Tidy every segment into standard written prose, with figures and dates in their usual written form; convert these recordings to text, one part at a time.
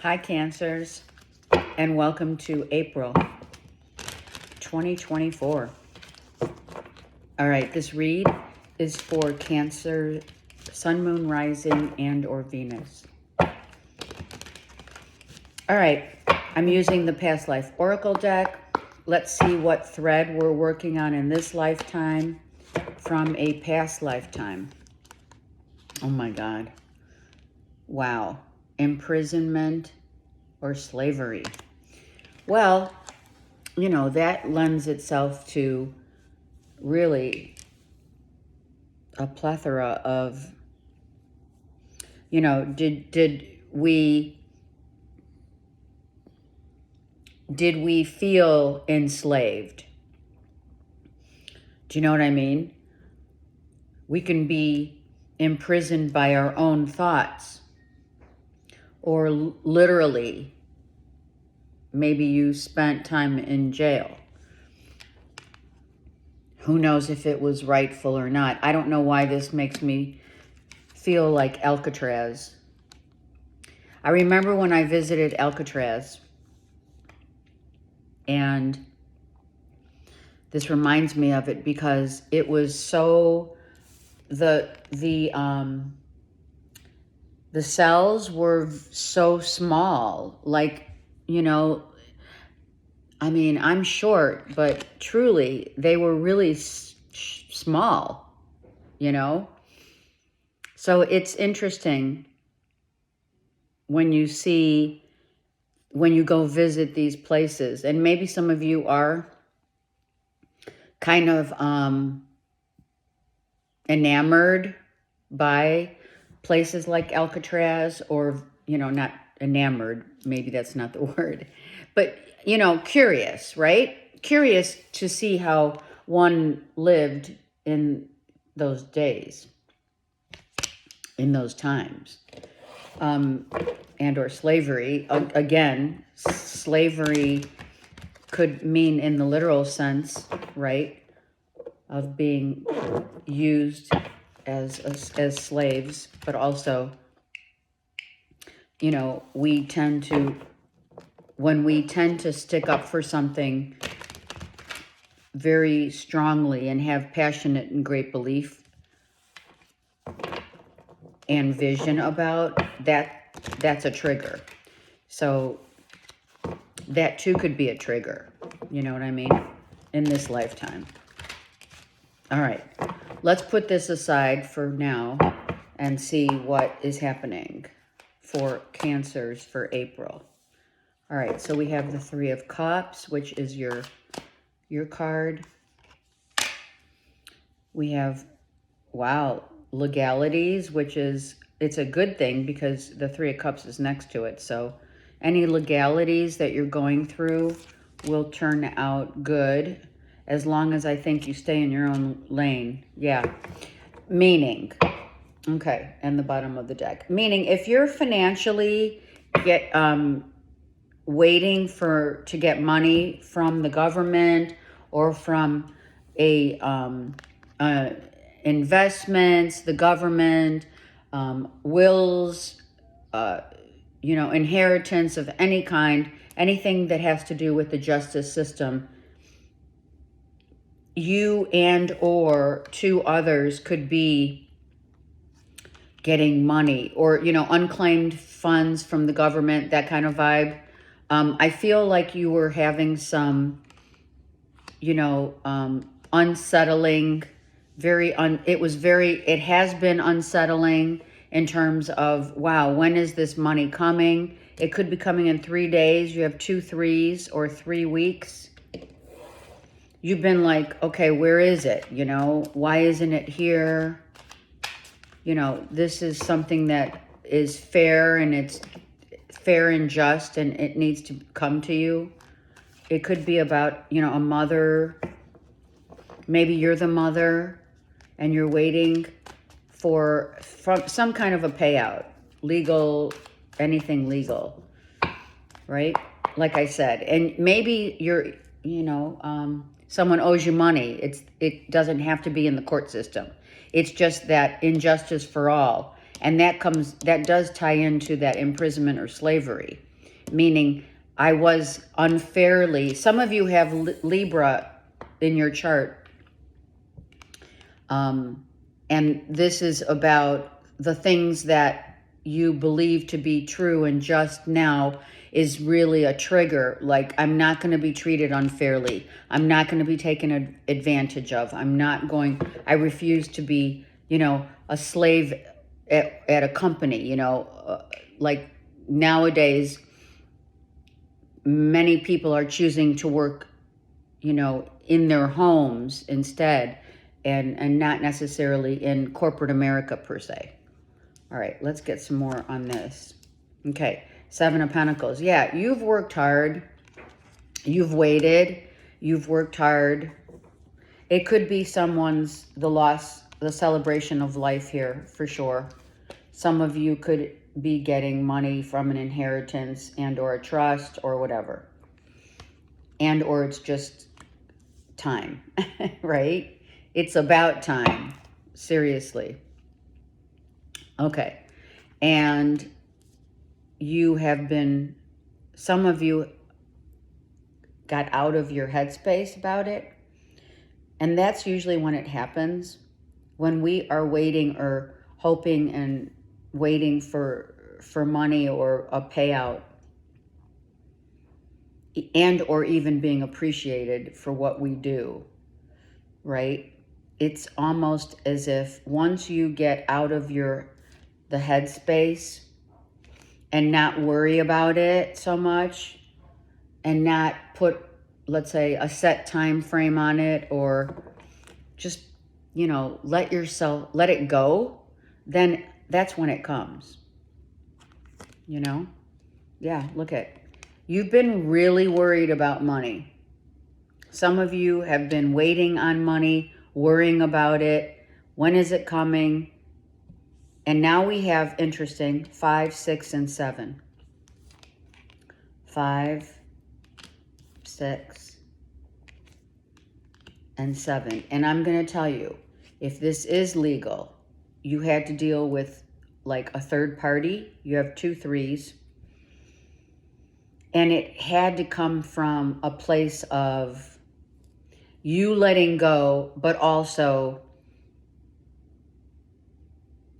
Hi, Cancers, and welcome to April 2024. All right, this read is for Cancer, Sun, Moon, Rising, and or Venus. All right, I'm using the Past Life Oracle deck. Let's see what thread we're working on in this lifetime from a past lifetime. Oh my God. Wow. Imprisonment or slavery. Well, you know, that lends itself to really a plethora of, you know, did we feel enslaved? Do you know what I mean? We can be imprisoned by our own thoughts, or literally, maybe you spent time in jail. Who knows if it was rightful or not? I don't know why this makes me feel like Alcatraz. I remember when I visited Alcatraz, and this reminds me of it because it was so, the cells were so small. Like, you know, I mean, I'm short, but truly they were really small, you know? So it's interesting when you go visit these places, and maybe some of you are kind of enamored by places like Alcatraz, or, you know, not enamored, maybe that's not the word, but, you know, curious, right? Curious to see how one lived in those days, in those times. And or slavery. Again, slavery could mean in the literal sense, right, of being used as slaves, but also, you know, when we tend to stick up for something very strongly and have passionate and great belief and vision about that, that's a trigger. So that too could be a trigger, you know what I mean, in this lifetime. All right, let's put this aside for now and see what is happening for Cancers for April. All right, so we have the Three of Cups, which is your card. We have, wow, legalities, which is, it's a good thing because the Three of Cups is next to it. So any legalities that you're going through will turn out good, as long as I think you stay in your own lane. Yeah. Meaning, okay, and the bottom of the deck. Meaning, if you're financially waiting to get money from the government or from investments, the government, wills, you know, inheritance of any kind, anything that has to do with the justice system, you and or two others could be getting money, or, you know, unclaimed funds from the government, that kind of vibe. I feel like you were having some, you know, unsettling, it has been unsettling in terms of, wow, when is this money coming? It could be coming in 3 days. You have 2 3s, or 3 weeks. You've been like, okay, where is it? You know, why isn't it here? You know, this is something that is fair, and it's fair and just, and it needs to come to you. It could be about, you know, a mother. Maybe you're the mother and you're waiting for some kind of a payout, legal, anything legal, right? Like I said, and maybe you're, you know, someone owes you money. It doesn't have to be in the court system. It's just that injustice for all. And that does tie into that imprisonment or slavery. meaning I was unfairly, some of you have Libra in your chart. And this is about the things that you believe to be true and just now is really a trigger. Like, I'm not going to be treated unfairly. I'm not going to be taken advantage of. I refuse to be, a slave at a company, like nowadays, many people are choosing to work, in their homes instead, and not necessarily in corporate America per se. All right, let's get some more on this. Okay, Seven of Pentacles. Yeah, you've worked hard. You've waited. You've worked hard. It could be the celebration of life here, for sure. Some of you could be getting money from an inheritance and or a trust or whatever. And or it's just time, right? It's about time. Seriously. Okay. And some of you got out of your headspace about it. And that's usually when it happens, when we are waiting or hoping and waiting for money or a payout, and or even being appreciated for what we do, right? It's almost as if once you get out of the headspace and not worry about it so much and not put, let's say, a set time frame on it, or just, let it go, then that's when it comes, Yeah, look at, you've been really worried about money. Some of you have been waiting on money, worrying about it. When is it coming? And now we have, interesting, 5, 6, and 7. 5, 6, and 7. And I'm going to tell you, if this is legal, you had to deal with like a third party. You have 2 3s. And it had to come from a place of you letting go, but also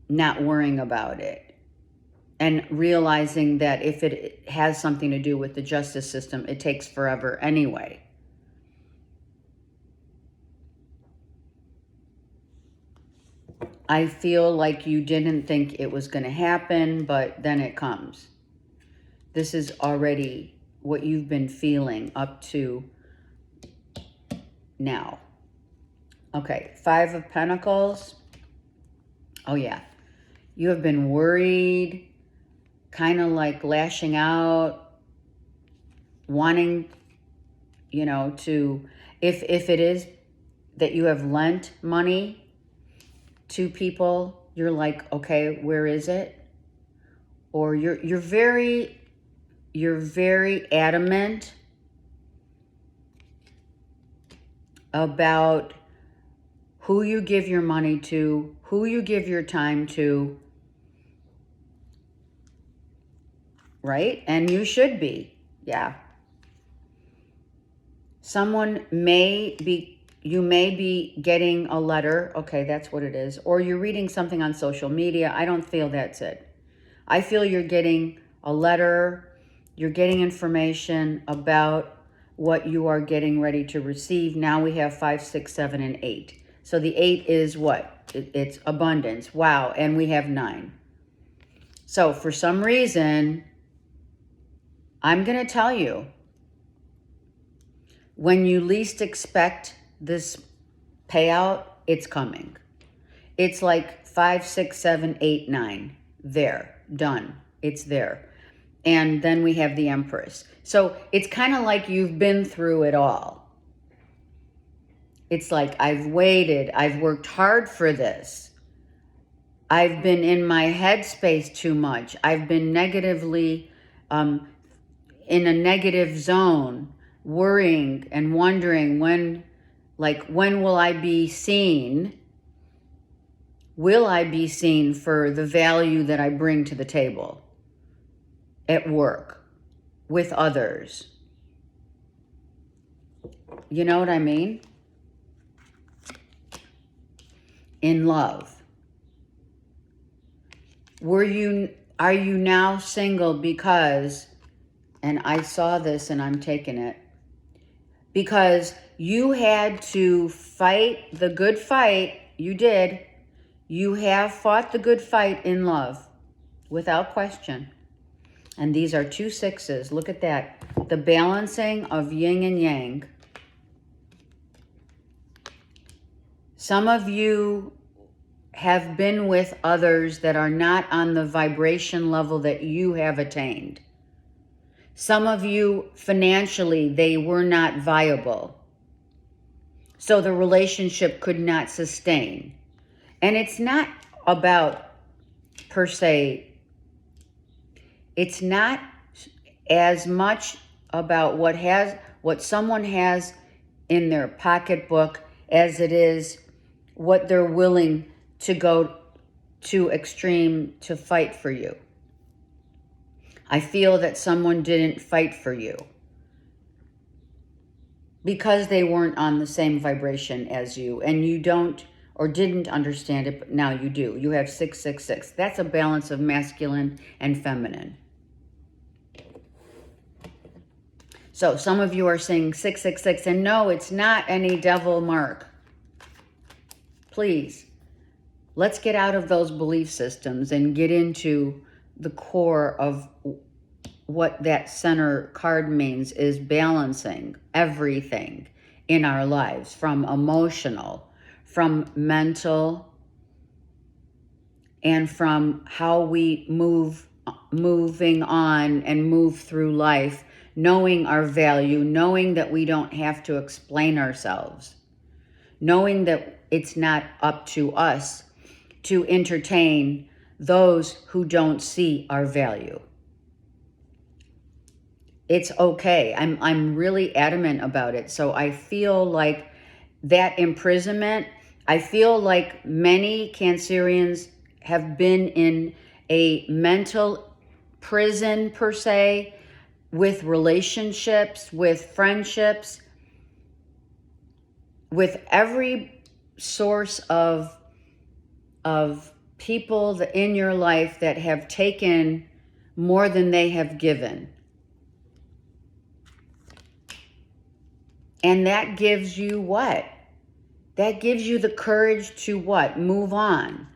not worrying about it. And realizing that if it has something to do with the justice system, it takes forever anyway. I feel like you didn't think it was going to happen, but then it comes. This is already what you've been feeling up to now. Okay, 5 of Pentacles. Oh, yeah. You have been worried, kind of like lashing out, wanting, to, if it is that you have lent money to people, you're like, okay, where is it? Or you're very adamant about who you give your money to, who you give your time to, right? And you should be, yeah. You may be getting a letter, okay, that's what it is, or you're reading something on social media. I don't feel that's it. I feel you're getting a letter, you're getting information about what you are getting ready to receive. Now we have 5, 6, 7, and 8. So the 8 is what? It's abundance. Wow. And we have 9. So for some reason, I'm going to tell you, when you least expect this payout, it's coming. It's like 5, 6, 7, 8, 9. There. Done. It's there. And then we have the Empress. So it's kind of like you've been through it all. It's like, I've waited. I've worked hard for this. I've been in my headspace too much. I've been negatively in a negative zone, worrying and wondering when will I be seen? Will I be seen for the value that I bring to the table at work, with others. You know what I mean? In love. Are you now single because, and I saw this and I'm taking it, because you had to fight the good fight. You did. You have fought the good fight in love, without question. And these are 2 6s. Look at that. The balancing of yin and yang. Some of you have been with others that are not on the vibration level that you have attained. Some of you, financially, they were not viable. So the relationship could not sustain. And it's not about, per se, it's not as much about what someone has in their pocketbook as it is what they're willing to go to extreme to fight for you. I feel that someone didn't fight for you because they weren't on the same vibration as you, and you don't or didn't understand it, but now you do. You have 666. That's a balance of masculine and feminine. So some of you are saying 666, and no, it's not any devil mark. Please, let's get out of those belief systems and get into the core of what that center card means, is balancing everything in our lives, from emotional, from mental, and from how we moving on and move through life, knowing our value, knowing that we don't have to explain ourselves, knowing that it's not up to us to entertain those who don't see our value. It's okay. I'm really adamant about it. So I feel like that imprisonment, I feel like many Cancerians have been in a mental prison, per se, with relationships, with friendships, with every source of people in your life that have taken more than they have given. And that gives you what? That gives you the courage to what? Move on.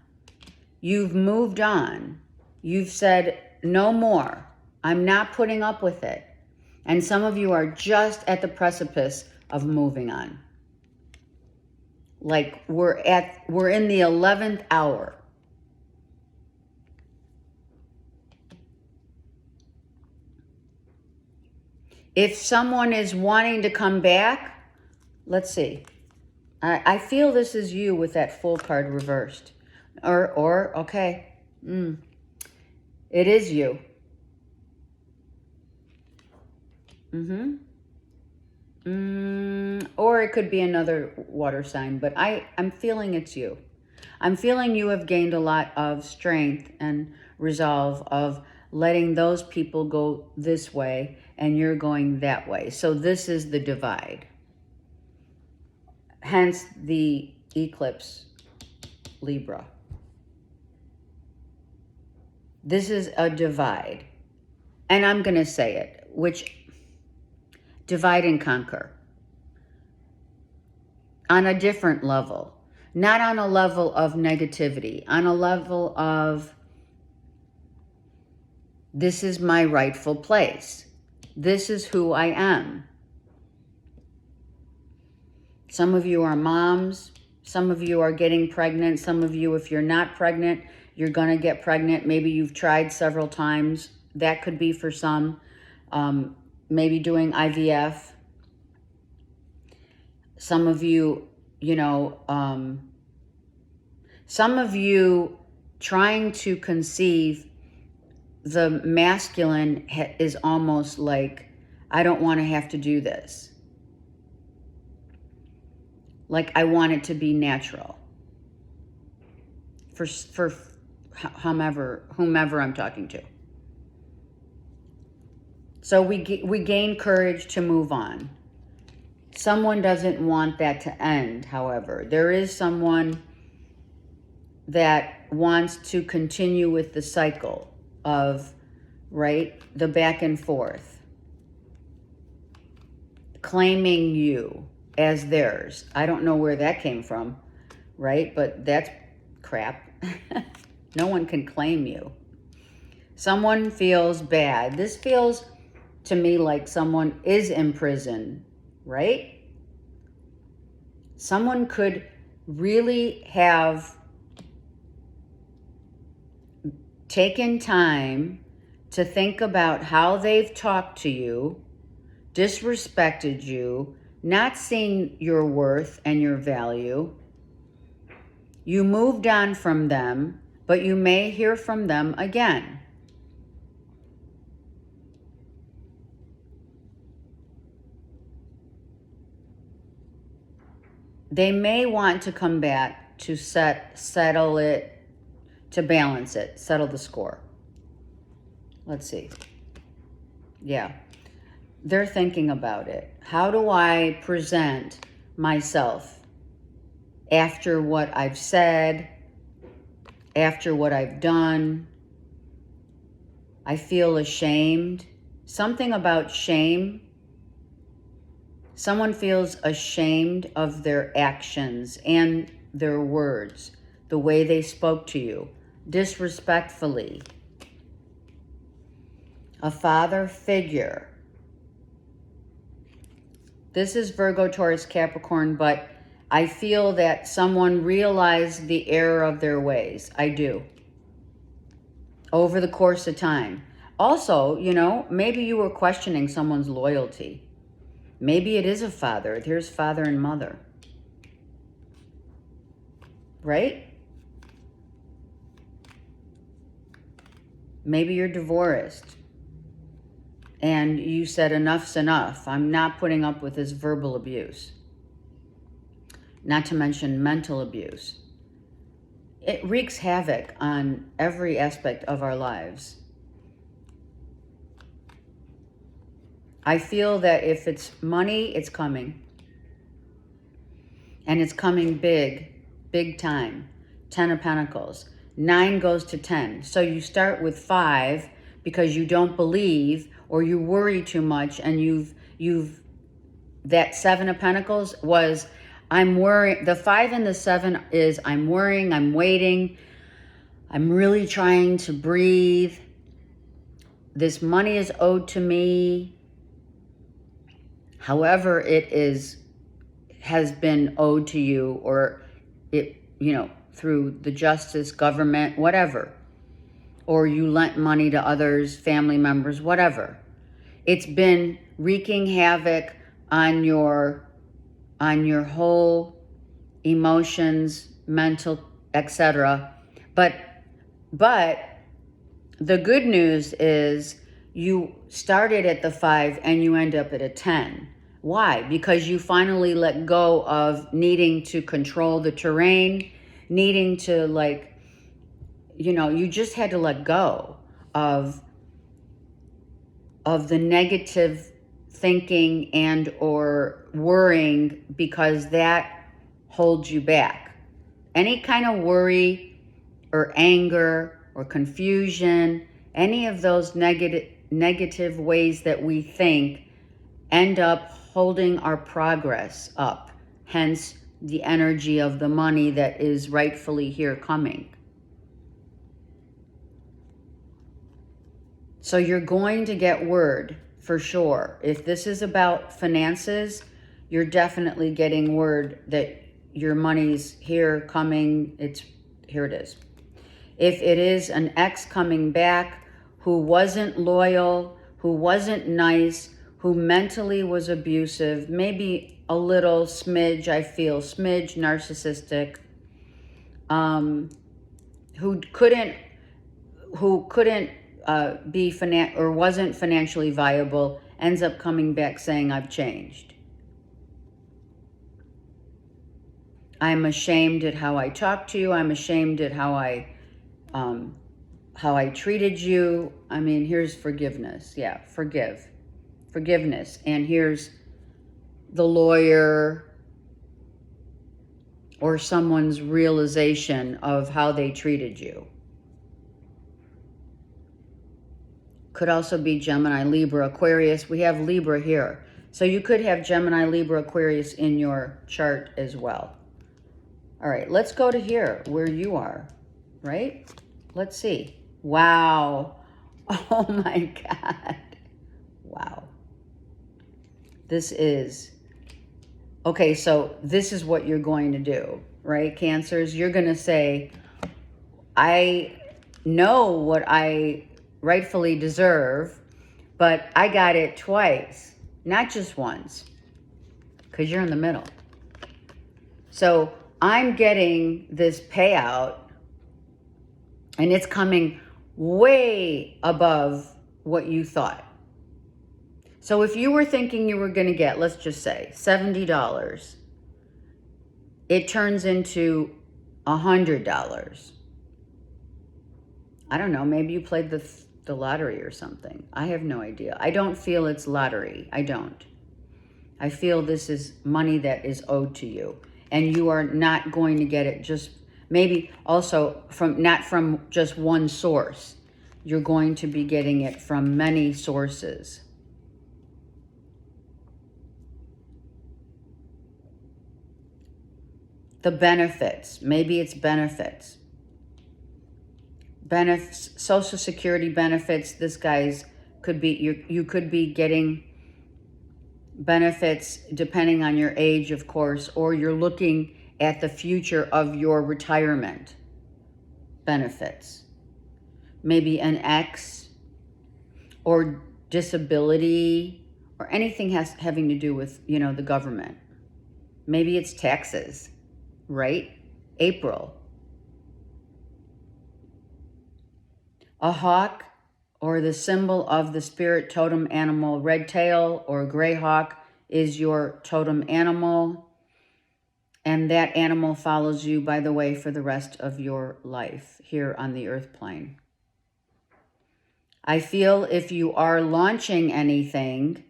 You've moved on. You've said, no more. I'm not putting up with it. And some of you are just at the precipice of moving on. Like we're in the 11th hour. If someone is wanting to come back, let's see. I feel this is you with that Fool card reversed. Or okay. It is you. Or it could be another water sign, but I'm feeling it's you. I'm feeling you have gained a lot of strength and resolve of letting those people go this way and you're going that way. So this is the divide. Hence the eclipse, Libra. This is a divide. And I'm going to say it, which divide and conquer. On a different level. Not on a level of negativity. On a level of, this is my rightful place. This is who I am. Some of you are moms. Some of you are getting pregnant. Some of you, if you're not pregnant, you're going to get pregnant. Maybe you've tried several times. That could be for some. Maybe doing IVF. Some of you, some of you trying to conceive, the masculine is almost like, I don't want to have to do this. Like, I want it to be natural. For whomever I'm talking to. So we gain courage to move on. Someone doesn't want that to end, however. There is someone that wants to continue with the cycle of, right, the back and forth. Claiming you as theirs. I don't know where that came from, right? But that's crap. No one can claim you. Someone feels bad. This feels to me like someone is in prison, right? Someone could really have taken time to think about how they've talked to you, disrespected you, not seeing your worth and your value. You moved on from them, but you may hear from them again. They may want to come back to settle it, to balance it, settle the score. Let's see. Yeah. They're thinking about it. How do I present myself after what I've said, after what I've done? I feel ashamed. Something about shame. Someone feels ashamed of their actions and their words, the way they spoke to you, disrespectfully. A father figure. This is Virgo, Taurus, Capricorn, but I feel that someone realized the error of their ways. I do. Over the course of time. Also, you know, maybe you were questioning someone's loyalty. Maybe it is a father. Here's father and mother. Right? Maybe you're divorced. And you said enough's enough. I'm not putting up with this verbal abuse. Not to mention mental abuse. It wreaks havoc on every aspect of our lives. I feel that if it's money, it's coming. And it's coming big, big time. 10 of Pentacles. 9 goes to 10. So you start with 5 because you don't believe or you worry too much, and you've that 7 of Pentacles was I'm worrying. The 5 and the 7 is I'm worrying, I'm waiting, I'm really trying to breathe. This money is owed to me. However it has been owed to you, or it, you know, through the justice, government, whatever. Or you lent money to others, family members, whatever. It's been wreaking havoc on your whole emotions, mental, etc. But the good news is you started at the 5 and you end up at a 10. Why? Because you finally let go of needing to control the terrain, needing to, like, you know, you just had to let go of the negative thinking and or worrying, because that holds you back. Any kind of worry or anger or confusion, any of those negative ways that we think end up holding our progress up. Hence the energy of the money that is rightfully here coming. So you're going to get word for sure. If this is about finances, you're definitely getting word that your money's here coming. Here it is. If it is an ex coming back who wasn't loyal, who wasn't nice, who mentally was abusive, maybe a little smidge, I feel, smidge narcissistic, who couldn't be or wasn't financially viable, ends up coming back saying, I've changed. I'm ashamed at how I talked to you. I'm ashamed at how I treated you. I mean, here's forgiveness. Yeah, forgive. forgiveness. And here's the lawyer or someone's realization of how they treated you. Could also be Gemini, Libra, Aquarius. We have Libra here. So you could have Gemini, Libra, Aquarius in your chart as well. All right, let's go to here where you are, right? Let's see. Wow. Oh my God. Wow. This is, okay, so this is what you're going to do, right, Cancers? You're going to say, I know what I rightfully deserve, but I got it twice, not just once, because you're in the middle. So I'm getting this payout, and it's coming way above what you thought. So if you were thinking you were going to get, let's just say, $70, it turns into $100. I don't know, maybe you played the lottery or something. I have no idea. I don't feel it's lottery. I don't. I feel this is money that is owed to you. And you are not going to get it just, maybe also not from just one source. You're going to be getting it from many sources. The benefits, maybe it's benefits. Social Security benefits, this guy's could be, you could be getting benefits depending on your age, of course, or you're looking at the future of your retirement benefits. Maybe an X or disability or anything having to do with, you know, the government. Maybe it's taxes, right? April. A hawk, or the symbol of the spirit totem animal, red tail or gray hawk is your totem animal. And that animal follows you, by the way, for the rest of your life here on the earth plane. I feel if you are launching anything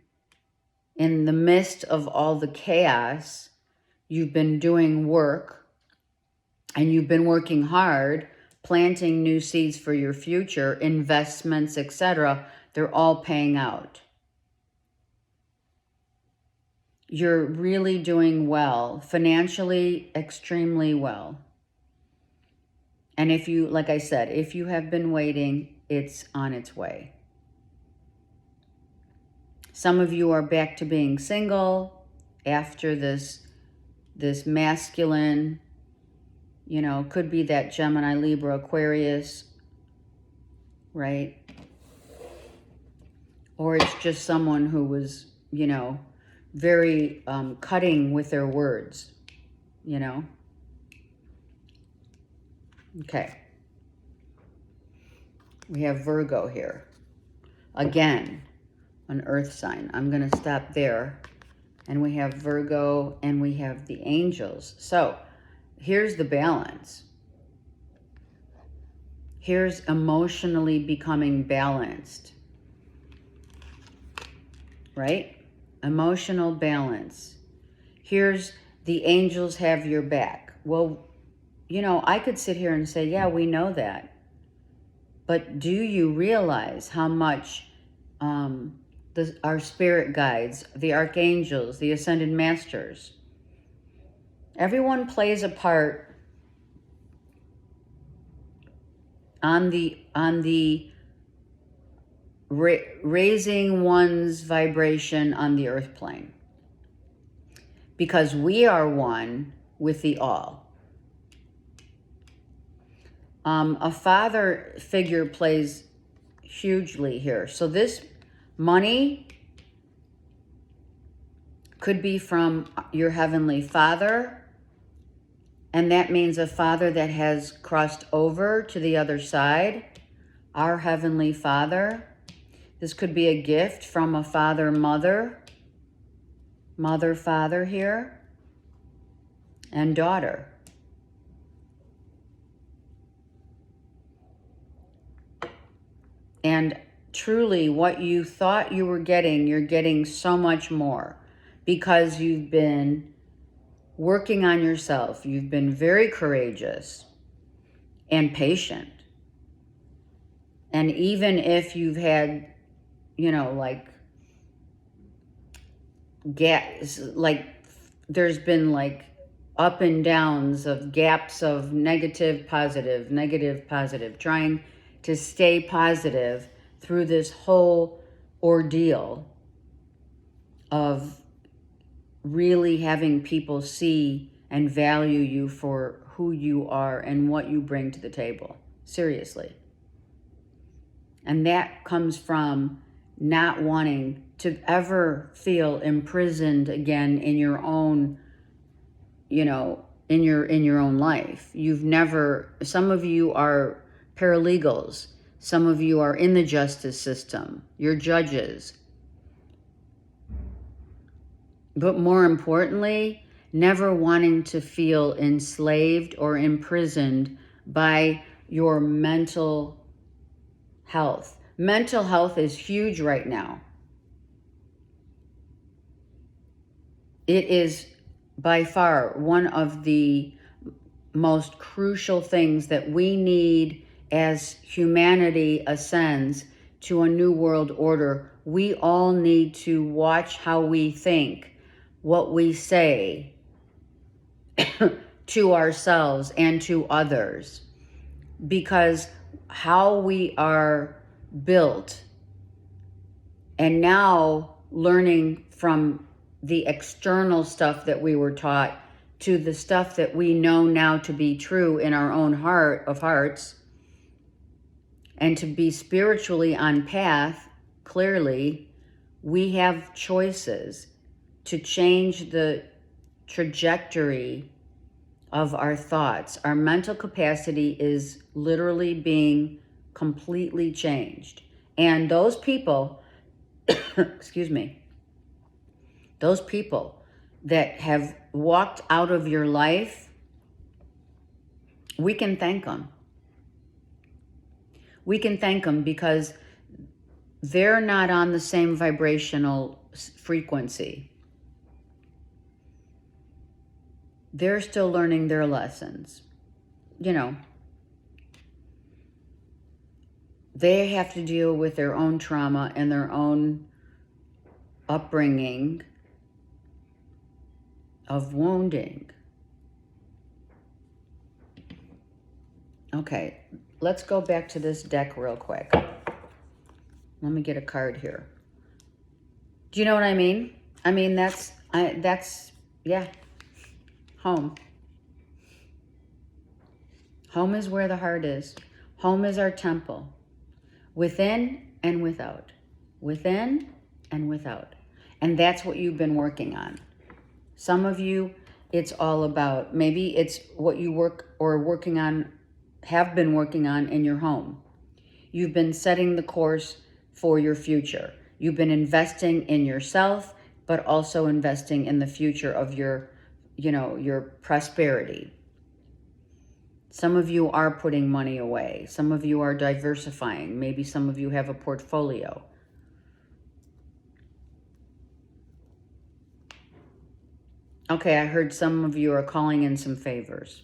in the midst of all the chaos, you've been doing work and you've been working hard, planting new seeds for your future, investments, etc., they're all paying out. You're really doing well, financially, extremely well. And if you, like I said, if you have been waiting, it's on its way. Some of you are back to being single after this masculine, you know, could be that Gemini, Libra, Aquarius, right? Or it's just someone who was, you know, very cutting with their words, you know? Okay. We have Virgo here. Again, an earth sign. I'm going to stop there. And we have Virgo and we have the angels. So here's the balance. Here's emotionally becoming balanced. Right? Emotional balance. Here's the angels have your back. Well, you know, I could sit here and say, yeah, we know that. But do you realize how much our spirit guides, the archangels, the ascended masters, everyone plays a part on the raising one's vibration on the earth plane, because we are one with the all. A father figure plays hugely here. So this money could be from your heavenly father, and that means a father that has crossed over to the other side, our heavenly father. This could be a gift from a father, mother, father here, and daughter. And truly what you thought you were getting, you're getting so much more because you've been working on yourself. You've been very courageous and patient. And even if you've had, you know, like gaps, like there's been like up and downs of gaps of negative, positive, trying to stay positive through this whole ordeal of really having people see and value you for who you are and what you bring to the table. Seriously. And that comes from not wanting to ever feel imprisoned again in your own, you know, in your own life. You've never, some of you are paralegals. Some of you are in the justice system. You're judges. But more importantly, never wanting to feel enslaved or imprisoned by your mental health. Mental health is huge right now. It is by far one of the most crucial things that we need as humanity ascends to a new world order. We all need to watch how we think, what we say to ourselves and to others, because how we are built, and now learning from the external stuff that we were taught to the stuff that we know now to be true in our own heart of hearts, and to be spiritually on path, clearly, we have choices to change the trajectory of our thoughts. Our mental capacity is literally being completely changed. And those people, excuse me, those people that have walked out of your life, we can thank them. We can thank them because they're not on the same vibrational frequency. They're still learning their lessons. You know, they have to deal with their own trauma and their own upbringing of wounding. Okay, let's go back to this deck real quick. Let me get a card here. Do you know what I mean? I mean, that's, yeah, home. Home is where the heart is. Home is our temple. Within and without. Within and without. And that's what you've been working on. Some of you, it's all about, maybe it's what you work or working on, have been working on in your home. You've been setting the course for your future. You've been investing in yourself, but also investing in the future of your, you know, your prosperity. Some of you are putting money away. Some of you are diversifying. Maybe some of you have a portfolio. Okay, I heard some of you are calling in some favors.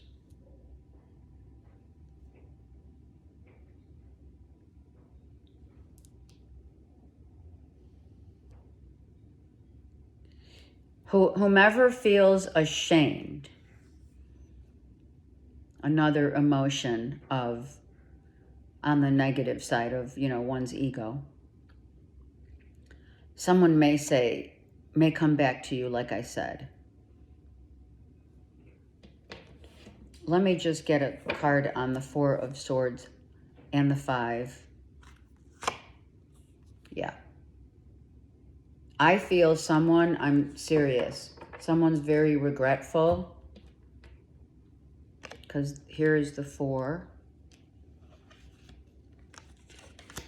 Whomever feels ashamed, another emotion of, on the negative side of, you know, one's ego. Someone may say, may come back to you, like I said. Let me just get a card on the Four of Swords and the Five. Yeah. I feel someone, I'm serious, someone's very regretful, because here is the Four.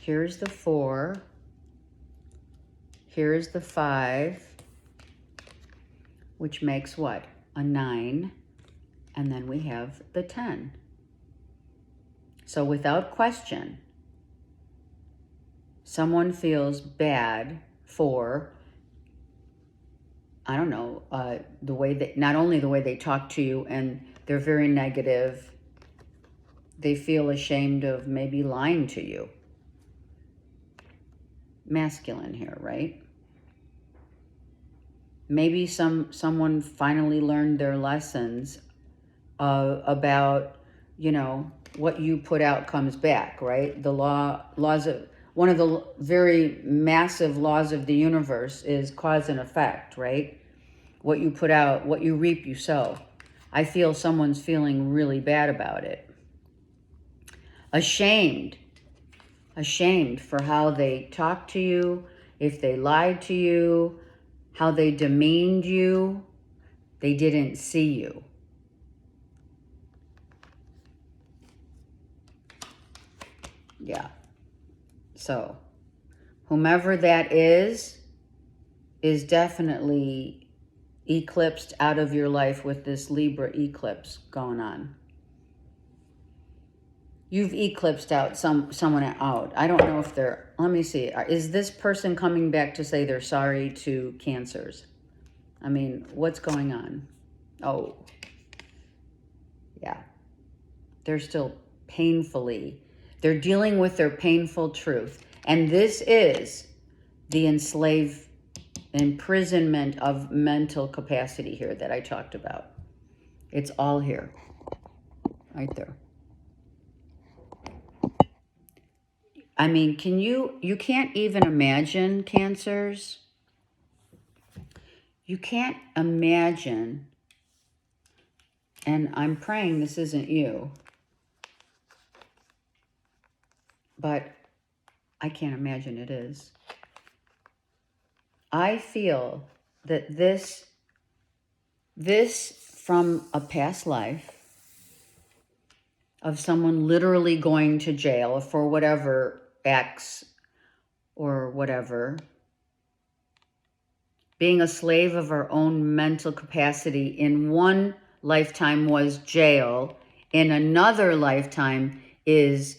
Here's the Four. Here's the Five, which makes what? A 9. And then we have the 10. So without question, Someone feels bad for, I don't know, the way that, not only the way they talk to you and they're very negative, they feel ashamed of maybe lying to you. Masculine here, right? Maybe someone finally learned their lessons about, you know, what you put out comes back, right? The laws of, one of the very massive laws of the universe is cause and effect, right? What you put out, what you reap, you sow. I feel someone's feeling really bad about it. Ashamed for how they talked to you, if they lied to you, how they demeaned you, they didn't see you. Yeah. So, whomever that is definitely eclipsed out of your life with this Libra eclipse going on. You've eclipsed out someone out. I don't know if they're, let me see. Is this person coming back to say they're sorry to Cancers? I mean, what's going on? Oh, yeah. They're still they're dealing with their painful truth. And this is the imprisonment of mental capacity here that I talked about. It's all here, right there. I mean, you can't even imagine, Cancers. You can't imagine, and I'm praying this isn't you, but I can't imagine it is. I feel that this from a past life of someone literally going to jail for whatever X or whatever, being a slave of our own mental capacity in one lifetime was jail, in another lifetime is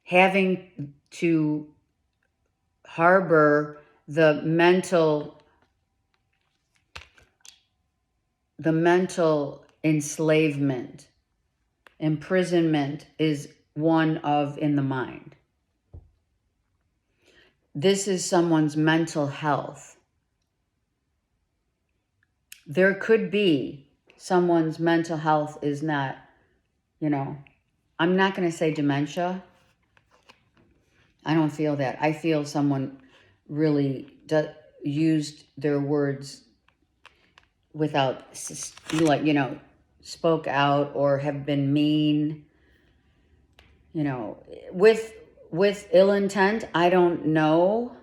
having to harbor the mental enslavement. Imprisonment is one of in the mind. This is someone's mental health. There could be someone's mental health is not, you know, I'm not going to say dementia. I don't feel that. I feel someone really used their words without, like, you know, spoke out or have been mean, you know, with ill intent. I don't know.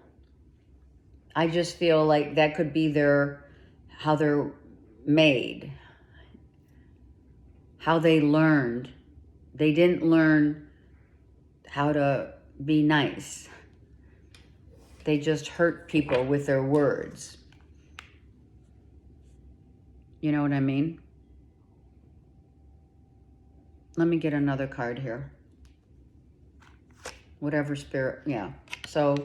I just feel like that could be how they're made, how they learned. They didn't learn how to be nice. They just hurt people with their words. You know what I mean? Let me get another card here. Whatever spirit, yeah. So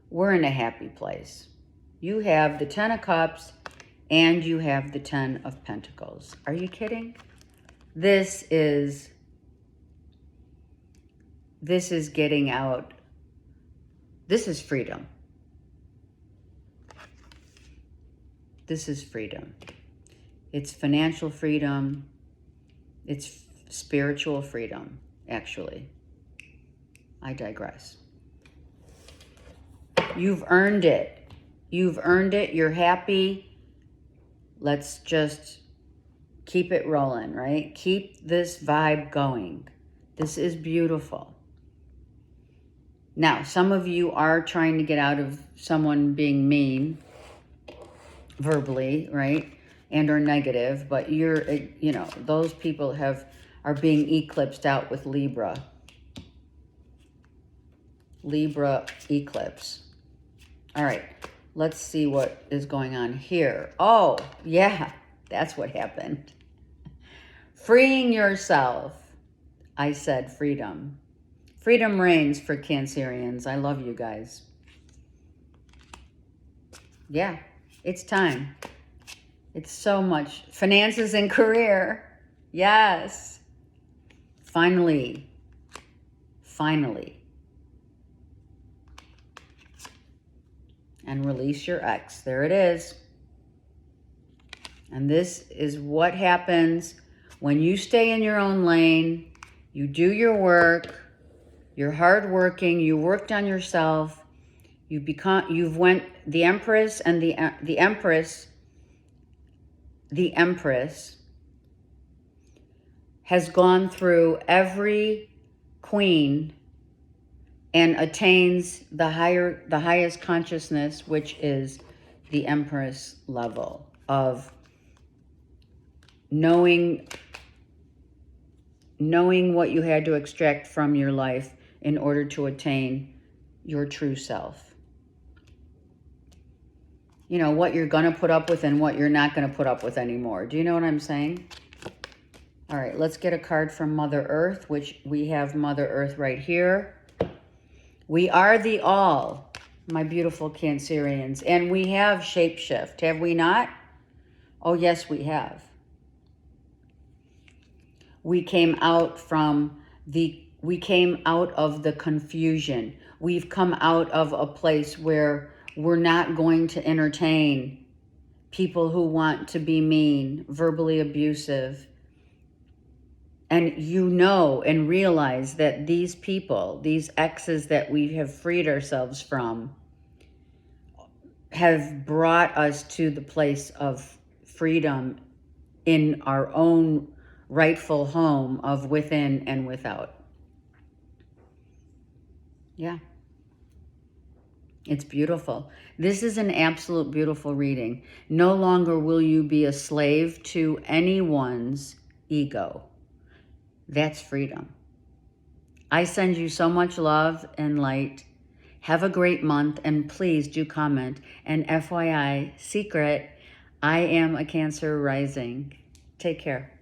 we're in a happy place. You have the 10 of Cups and you have the 10 of Pentacles. Are you kidding? This is getting out. This is freedom. This is freedom. It's financial freedom. It's spiritual freedom, actually. I digress. You've earned it. You've earned it. You're happy. Let's just keep it rolling, right? Keep this vibe going. This is beautiful. Now, some of you are trying to get out of someone being mean verbally, right? And or negative, but you're, you know, those people are being eclipsed out with Libra. Libra eclipse. All right, let's see what is going on here. Oh, yeah, that's what happened. Freeing yourself. I said freedom. Freedom reigns for Cancerians. I love you guys. Yeah, it's time. It's so much. Finances and career. Yes. Finally. Finally. And release your ex. There it is. And this is what happens when you stay in your own lane, you do your work, you're hardworking, you worked on yourself, you've went, the Empress and the Empress has gone through every queen and attains the highest consciousness, which is the Empress level of knowing what you had to extract from your life in order to attain your true self. You know, what you're going to put up with and what you're not going to put up with anymore. Do you know what I'm saying? All right, let's get a card from Mother Earth, which we have Mother Earth right here. We are the all, my beautiful Cancerians, and we have shapeshift. Have we not? Oh, yes, we have. We came out of the confusion. We've come out of a place where we're not going to entertain people who want to be mean, verbally abusive. And you know and realize that these people, these exes that we have freed ourselves from, have brought us to the place of freedom in our own rightful home of within and without. Yeah. It's beautiful. This is an absolute beautiful reading. No longer will you be a slave to anyone's ego. That's freedom. I send you so much love and light. Have a great month, and please do comment. And FYI, secret, I am a Cancer rising. Take care.